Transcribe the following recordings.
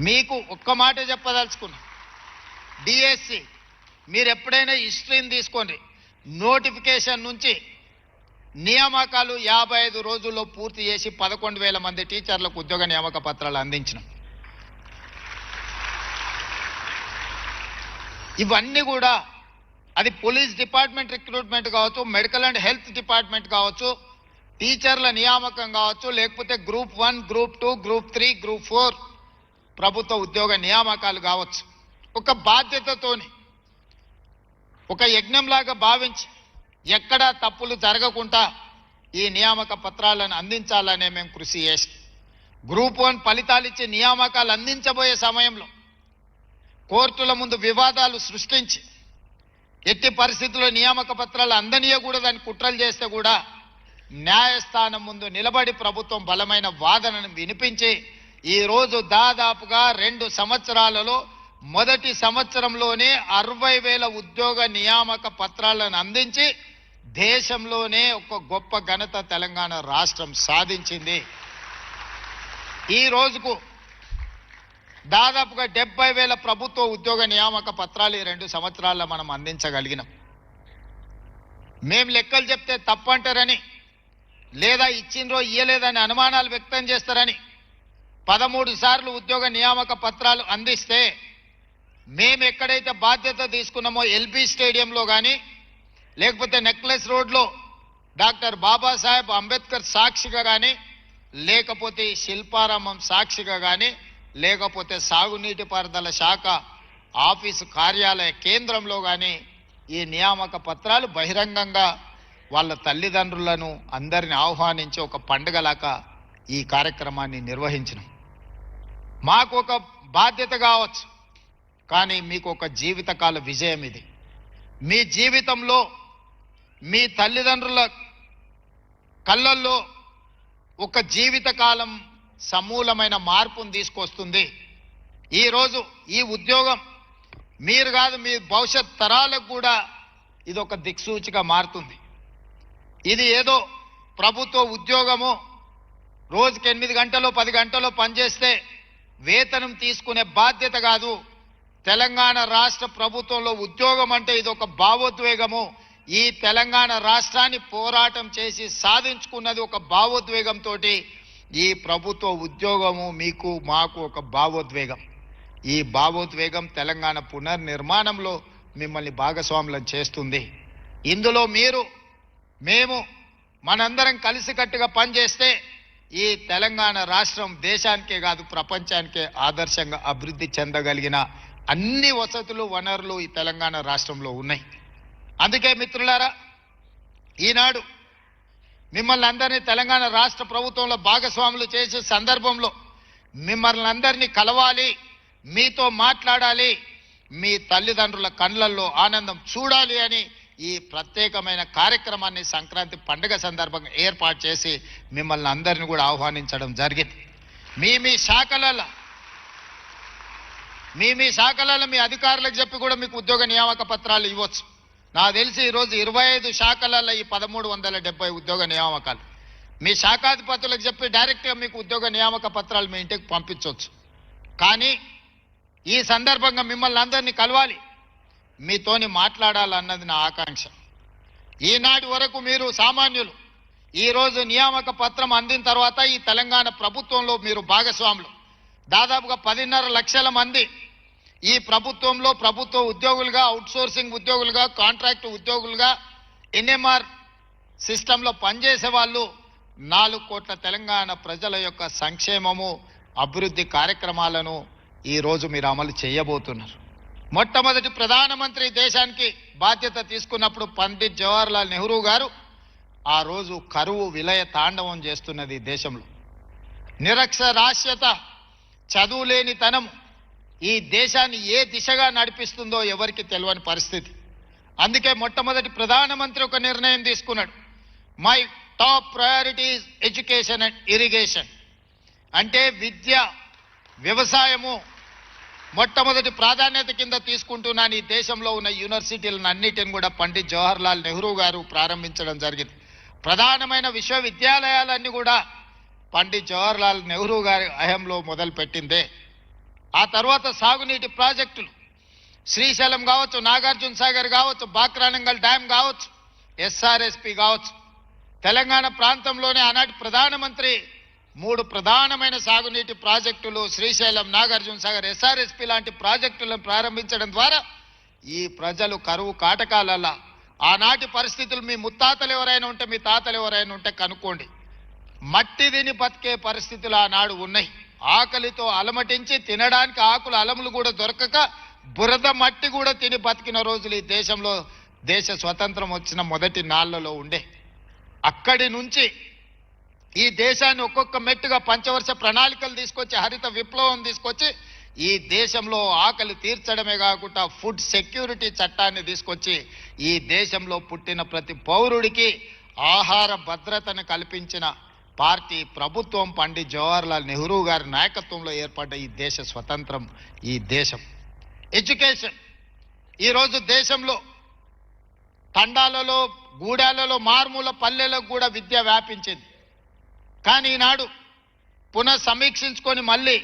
మీకు ఒక్క మాట చెప్పదలుచుకున్నా, డిఎస్సి మీరు ఎప్పుడైనా హిస్టరీని తీసుకోండి, నోటిఫికేషన్ నుంచి నియామకాలు 55 రోజుల్లో పూర్తి చేసి 11,000 మంది టీచర్లకు ఉద్యోగ నియామక పత్రాలు అందించినాం. ఇవన్నీ కూడా అది పోలీస్ డిపార్ట్మెంట్ రిక్రూట్మెంట్ కావచ్చు, మెడికల్ అండ్ హెల్త్ డిపార్ట్మెంట్ కావచ్చు, టీచర్ల నియామకం కావచ్చు, లేకపోతే గ్రూప్ 1, గ్రూప్ 2, గ్రూప్ 3, గ్రూప్ 4 ప్రభుత్వ ఉద్యోగ నియామకాలు కావచ్చు. ఒక బాధ్యతతోని ఒక యజ్ఞంలాగా భావించి ఎక్కడా తప్పులు జరగకుండా ఈ నియామక పత్రాలను అందించాలనే మేము కృషి చేస్తాం. గ్రూప్ 1 ఫలితాలు ఇచ్చే నియామకాలు అందించబోయే సమయంలో కోర్టుల ముందు వివాదాలు సృష్టించి ఎట్టి పరిస్థితుల్లో నియామక పత్రాలు అందనీయకూడదని కుట్రలు చేస్తే కూడా న్యాయస్థానం ముందు నిలబడి ప్రభుత్వం బలమైన వాదనను వినిపించి ఈరోజు దాదాపుగా 2 సంవత్సరాలలో మొదటి సంవత్సరంలోనే 60,000 ఉద్యోగ నియామక పత్రాలను అందించి దేశంలోనే ఒక గొప్ప ఘనత తెలంగాణ రాష్ట్రం సాధించింది. ఈ రోజుకు దాదాపుగా 70,000 ప్రభుత్వ ఉద్యోగ నియామక పత్రాలు ఈ 2 సంవత్సరాల్లో మనం అందించగలిగినాం. మేము లెక్కలు చెప్తే తప్పంటారని లేదా ఇచ్చిండ్రో ఇయ్యలేదని అనుమానాలు వ్యక్తం చేస్తారని 13 సార్లు ఉద్యోగ నియామక పత్రాలు అందిస్తే మేము ఎక్కడైతే బాధ్యత తీసుకున్నామో ఎల్బీ స్టేడియంలో కానీ లేకపోతే నెక్లెస్ రోడ్లో డాక్టర్ బాబాసాహెబ్ అంబేద్కర్ సాక్షిగా కానీ లేకపోతే శిల్పారామం సాక్షిగా కానీ లేకపోతే సాగునీటి పారుదల శాఖ ఆఫీసు కార్యాలయ కేంద్రంలో కానీ ఈ నియామక పత్రాలు బహిరంగంగా వాళ్ళ తల్లిదండ్రులను అందరిని ఆహ్వానించి ఒక పండుగలాగా ఈ కార్యక్రమాన్ని నిర్వహించినాం. మాకు ఒక బాధ్యత కావచ్చు, కానీ మీకు ఒక జీవితకాల విజయం ఇది. మీ జీవితంలో మీ తల్లిదండ్రుల కళ్ళల్లో ఒక జీవితకాలం సమూలమైన మార్పును తీసుకొస్తుంది. ఈరోజు ఈ ఉద్యోగం మీరు కాదు, మీ భవిష్యత్ తరాలకు కూడా ఇది ఒక దిక్సూచిగా మారుతుంది. ఇది ఏదో ప్రభుత్వ ఉద్యోగము రోజుకి 8 గంటలో 10 గంటలో పనిచేస్తే వేతనం తీసుకునే బాధ్యత కాదు. తెలంగాణ రాష్ట్ర ప్రభుత్వంలో ఉద్యోగం అంటే ఇది ఒక భావోద్వేగము. ఈ తెలంగాణ రాష్ట్రాన్ని పోరాటం చేసి సాధించుకున్నది ఒక భావోద్వేగంతో. ఈ ప్రభుత్వ ఉద్యోగము మీకు మాకు ఒక భావోద్వేగం. ఈ భావోద్వేగం తెలంగాణ పునర్నిర్మాణంలో మిమ్మల్ని భాగస్వాములను చేస్తుంది. ఇందులో మీరు మేము మనందరం కలిసికట్టుగా పనిచేస్తే ఈ తెలంగాణ రాష్ట్రం దేశానికే కాదు ప్రపంచానికే ఆదర్శంగా అభివృద్ధి చెందగలిగిన అన్ని వసతులు వనరులు ఈ తెలంగాణ రాష్ట్రంలో ఉన్నాయి. అందుకే మిత్రులారా, ఈనాడు మిమ్మల్ని అందరినీ తెలంగాణ రాష్ట్ర ప్రభుత్వంలో భాగస్వాములు చేసే సందర్భంలో మిమ్మల్ని అందరినీ కలవాలి, మీతో మాట్లాడాలి, మీ తల్లిదండ్రుల కళ్ళల్లో ఆనందం చూడాలి అని ఈ ప్రత్యేకమైన కార్యక్రమాన్ని సంక్రాంతి పండుగ సందర్భంగా ఏర్పాటు చేసి మిమ్మల్ని అందరినీ కూడా ఆహ్వానించడం జరిగింది. మీ శాఖలలో మీ అధికారులకు చెప్పి కూడా మీకు ఉద్యోగ నియామక పత్రాలు ఇవ్వచ్చు. నాకు తెలిసి ఈరోజు 25 శాఖలలో ఈ 1370 ఉద్యోగ నియామకాలు మీ శాఖాధిపతులకు చెప్పి డైరెక్ట్గా మీకు ఉద్యోగ నియామక పత్రాలు మీ ఇంటికి పంపించవచ్చు. కానీ ఈ సందర్భంగా మిమ్మల్ని అందరినీ కలవాలి, మీతోని మాట్లాడాలన్నది నా ఆకాంక్ష. ఈనాటి వరకు మీరు సామాన్యులు, ఈరోజు నియామక పత్రం అందిన తర్వాత ఈ తెలంగాణ ప్రభుత్వంలో మీరు భాగస్వాములు. దాదాపుగా 10.5 లక్షల మంది ఈ ప్రభుత్వంలో ప్రభుత్వ ఉద్యోగులుగా, అవుట్సోర్సింగ్ ఉద్యోగులుగా, కాంట్రాక్ట్ ఉద్యోగులుగా, ఎన్ఎంఆర్ సిస్టంలో పనిచేసే వాళ్ళు 4 కోట్ల తెలంగాణ ప్రజల యొక్క సంక్షేమము అభివృద్ధి కార్యక్రమాలను ఈరోజు మీరు అమలు చేయబోతున్నారు. మొట్టమొదటి ప్రధానమంత్రి దేశానికి బాధ్యత తీసుకున్నప్పుడు పండిత్ జవహర్లాల్ నెహ్రూ గారు ఆ రోజు కరువు విలయ తాండవం చేస్తున్నది దేశంలో. నిరక్షరాస్యత, చదువులేనితనం ఈ దేశాన్ని ఏ దిశగా నడిపిస్తుందో ఎవరికి తెలియని పరిస్థితి. అందుకే మొట్టమొదటి ప్రధానమంత్రి ఒక నిర్ణయం తీసుకున్నాడు. My top priority is education and irrigation. అంటే విద్య, వ్యవసాయము మొట్టమొదటి ప్రాధాన్యత కింద తీసుకుంటున్నాను. ఈ దేశంలో ఉన్న యూనివర్సిటీలను అన్నిటిని కూడా పండిత్ జవహర్లాల్ నెహ్రూ గారు ప్రారంభించడం జరిగింది. ప్రధానమైన విశ్వవిద్యాలయాలన్నీ కూడా పండిత్ జవహర్లాల్ నెహ్రూ గారి హయాంలో మొదలుపెట్టిందే. ఆ తర్వాత సాగునీటి ప్రాజెక్టులు శ్రీశైలం కావచ్చు, నాగార్జున సాగర్ కావచ్చు, బాక్రానంగల్ డ్యామ్ కావచ్చు, ఎస్ఆర్ఎస్పి కావచ్చు. తెలంగాణ ప్రాంతంలోనే ఆనాటి ప్రధానమంత్రి 3 ప్రధానమైన సాగునీటి ప్రాజెక్టులు శ్రీశైలం, నాగార్జున సాగర్, ఎస్ఆర్ఎస్పి లాంటి ప్రాజెక్టులను ప్రారంభించడం ద్వారా ఈ ప్రజలు కరువు కాటకాలల్లా ఆనాటి పరిస్థితులు మీ ముత్తాతలు ఎవరైనా ఉంటే, మీ తాతలు ఎవరైనా ఉంటే కనుక్కోండి. మట్టి తిని బతికే పరిస్థితులు ఆనాడు ఉన్నాయి. ఆకలితో అలమటించి తినడానికి ఆకులు అలములు కూడా దొరకక బురద మట్టి కూడా తిని బతికిన రోజులు ఈ దేశంలో దేశ స్వతంత్రం వచ్చిన మొదటి నాళ్లలో ఉండే. అక్కడి నుంచి ఈ దేశాన్ని ఒక్కొక్క మెట్టుగా పంచవర్ష ప్రణాళికలు తీసుకొచ్చి, హరిత విప్లవం తీసుకొచ్చి ఈ దేశంలో ఆకలి తీర్చడమే కాకుండా ఫుడ్ సెక్యూరిటీ చట్టాన్ని తీసుకొచ్చి ఈ దేశంలో పుట్టిన ప్రతి పౌరుడికి ఆహార భద్రతను కల్పించిన పార్టీ ప్రభుత్వం పండిత్ జవహర్లాల్ నెహ్రూ గారి నాయకత్వంలో ఏర్పడ్డ ఈ దేశ స్వతంత్రం, ఈ దేశం. ఎడ్యుకేషన్ ఈరోజు దేశంలో తండాలలో, గూడాలలో, మారుమూల పల్లెలకు కూడా విద్య వ్యాపించింది. కానీ ఈనాడు పునః సమీక్షించుకొని మళ్ళీ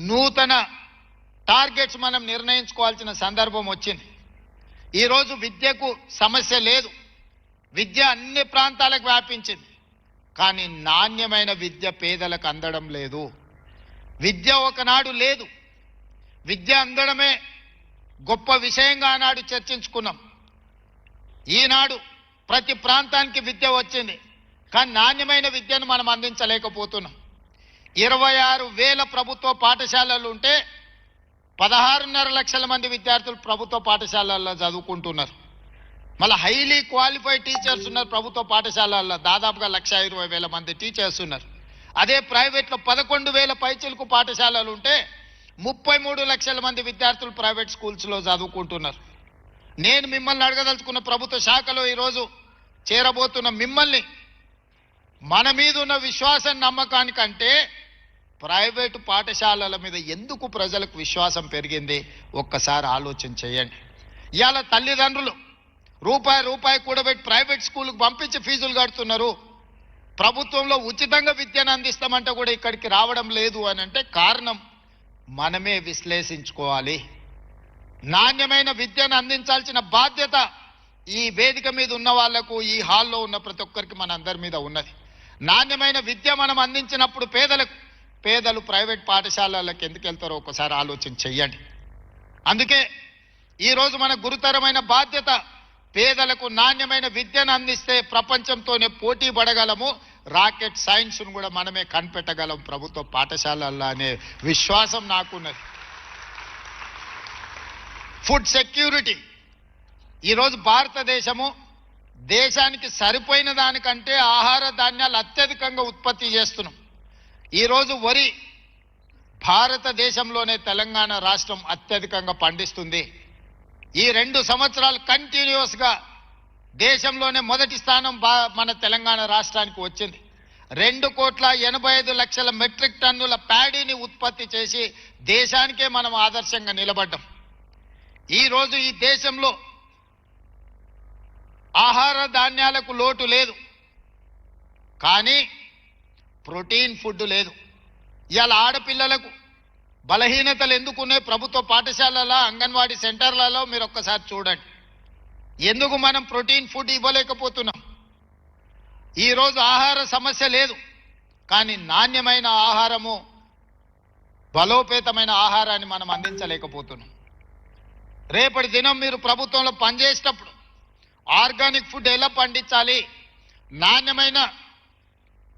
నూతన టార్గెట్స్ మనం నిర్ణయించుకోవాల్సిన సందర్భం వచ్చింది. ఈరోజు విద్యకు సమస్య లేదు, విద్య అన్ని ప్రాంతాలకు వ్యాపించింది. కానీ నాణ్యమైన విద్య పేదలకు అందడం లేదు. విద్య ఒకనాడు లేదు, విద్య అందడమే గొప్ప విషయంగా ఆనాడు చర్చించుకున్నాం. ఈనాడు ప్రతి ప్రాంతానికి విద్య వచ్చింది, కానీ నాణ్యమైన విద్యను మనం అందించలేకపోతున్నాం. 26,000 ప్రభుత్వ పాఠశాలలు ఉంటే 16.5 లక్షల మంది విద్యార్థులు ప్రభుత్వ పాఠశాలల్లో చదువుకుంటున్నారు. మళ్ళీ హైలీ క్వాలిఫైడ్ టీచర్స్ ఉన్నారు ప్రభుత్వ పాఠశాలల్లో, దాదాపుగా 1,20,000 మంది టీచర్స్ ఉన్నారు. అదే ప్రైవేట్లో 11,000 పైచిలకు పాఠశాలలు ఉంటే 33 లక్షల మంది విద్యార్థులు ప్రైవేట్ స్కూల్స్లో చదువుకుంటున్నారు. నేను మిమ్మల్ని అడగదలుచుకున్న, ప్రభుత్వ శాఖలో ఈరోజు చేరబోతున్న మిమ్మల్ని, మన మీద ఉన్న విశ్వాసం నమ్మకానికంటే ప్రైవేటు పాఠశాలల మీద ఎందుకు ప్రజలకు విశ్వాసం పెరిగింది ఒక్కసారి ఆలోచన చేయండి. ఇవాళ తల్లిదండ్రులు రూపాయి కూడబెట్టి ప్రైవేట్ స్కూల్కి పంపించి ఫీజులు కడుతున్నారు. ప్రభుత్వంలో ఉచితంగా విద్యను అందిస్తామంటే కూడా ఇక్కడికి రావడం లేదు అని అంటే కారణం మనమే విశ్లేషించుకోవాలి. నాణ్యమైన విద్యను అందించాల్సిన బాధ్యత ఈ వేదిక మీద ఉన్న వాళ్లకు, ఈ హాల్లో ఉన్న ప్రతి ఒక్కరికి మన అందరి మీద ఉన్నది. నాణ్యమైన విద్య మనం అందించినప్పుడు పేదలు ప్రైవేట్ పాఠశాలలకు ఎందుకు వెళ్తారో ఒకసారి ఆలోచన చెయ్యండి. అందుకే ఈరోజు మన గురుతరమైన బాధ్యత, పేదలకు నాణ్యమైన విద్యను అందిస్తే ప్రపంచంతోనే పోటీ పడగలము, రాకెట్ సైన్స్ను కూడా మనమే కనిపెట్టగలం ప్రభుత్వ పాఠశాలల్లో అనే విశ్వాసం నాకున్నది. ఫుడ్ సెక్యూరిటీ ఈరోజు భారతదేశము దేశానికి సరిపోయిన దానికంటే ఆహార ధాన్యాలు అత్యధికంగా ఉత్పత్తి చేస్తున్నాం. ఈరోజు వరి భారతదేశంలోనే తెలంగాణ రాష్ట్రం అత్యధికంగా పండిస్తుంది. ఈ 2 సంవత్సరాలు కంటిన్యూస్గా దేశంలోనే మొదటి స్థానం మన తెలంగాణ రాష్ట్రానికి వచ్చింది. 2,85,00,000 మెట్రిక్ టన్నుల ప్యాడీని ఉత్పత్తి చేసి దేశానికే మనం ఆదర్శంగా నిలబడ్డాం. ఈరోజు ఈ దేశంలో ఆహార ధాన్యాలకు లోటు లేదు, కానీ ప్రోటీన్ ఫుడ్ లేదు. ఇవాళ ఆడపిల్లలకు బలహీనతలు ఎందుకున్నాయి ప్రభుత్వ పాఠశాలలో, అంగన్వాడీ సెంటర్లలో మీరు ఒక్కసారి చూడండి. ఎందుకు మనం ప్రోటీన్ ఫుడ్ ఇవ్వలేకపోతున్నాం? ఈరోజు ఆహార సమస్య లేదు, కానీ నాణ్యమైన ఆహారము, బలోపేతమైన ఆహారాన్ని మనం అందించలేకపోతున్నాం. రేపటి దినం మీరు ప్రభుత్వంలో పనిచేసేటప్పుడు ఆర్గానిక్ ఫుడ్ ఎలా పండించాలి, నాణ్యమైన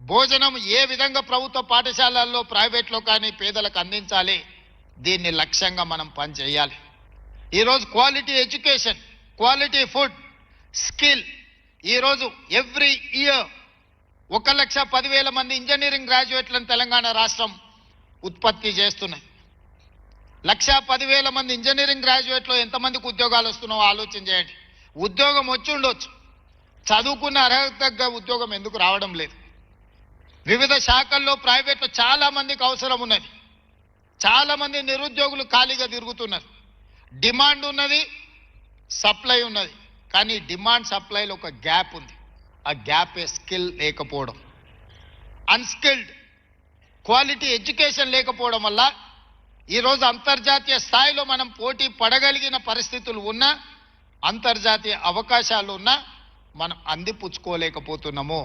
భోజనం ఏ విధంగా ప్రభుత్వ పాఠశాలల్లో, ప్రైవేట్లో కానీ పేదలకు అందించాలి, దీన్ని లక్ష్యంగా మనం పనిచేయాలి. ఈరోజు quality education, quality food, skill, ఈరోజు ఎవ్రీ ఇయర్ 1,10,000 మంది ఇంజనీరింగ్ గ్రాడ్యుయేట్లను తెలంగాణ రాష్ట్రం ఉత్పత్తి చేస్తున్నాయి. 1,10,000 మంది ఇంజనీరింగ్ గ్రాడ్యుయేట్లో ఎంతమందికి ఉద్యోగాలు వస్తున్నావో ఆలోచన చేయండి. ఉద్యోగం వచ్చి ఉండొచ్చు, చదువుకున్న అర్హత ఉద్యోగం ఎందుకు రావడం లేదు? వివిధ శాఖల్లో ప్రైవేట్లో చాలా మందికి అవసరం ఉన్నది, చాలా మంది నిరుద్యోగులు ఖాళీగా తిరుగుతున్నారు. డిమాండ్ ఉన్నది, సప్లై ఉన్నది, కానీ డిమాండ్ సప్లైలో ఒక గ్యాప్ ఉంది. ఆ గ్యాపే స్కిల్ లేకపోవడం, అన్స్కిల్డ్ క్వాలిటీ ఎడ్యుకేషన్ లేకపోవడం వల్ల ఈరోజు అంతర్జాతీయ స్థాయిలో మనం పోటీ పడగలిగిన పరిస్థితులు ఉన్నా, అంతర్జాతీయ అవకాశాలు ఉన్నా మనం అందిపుచ్చుకోలేకపోతున్నాము.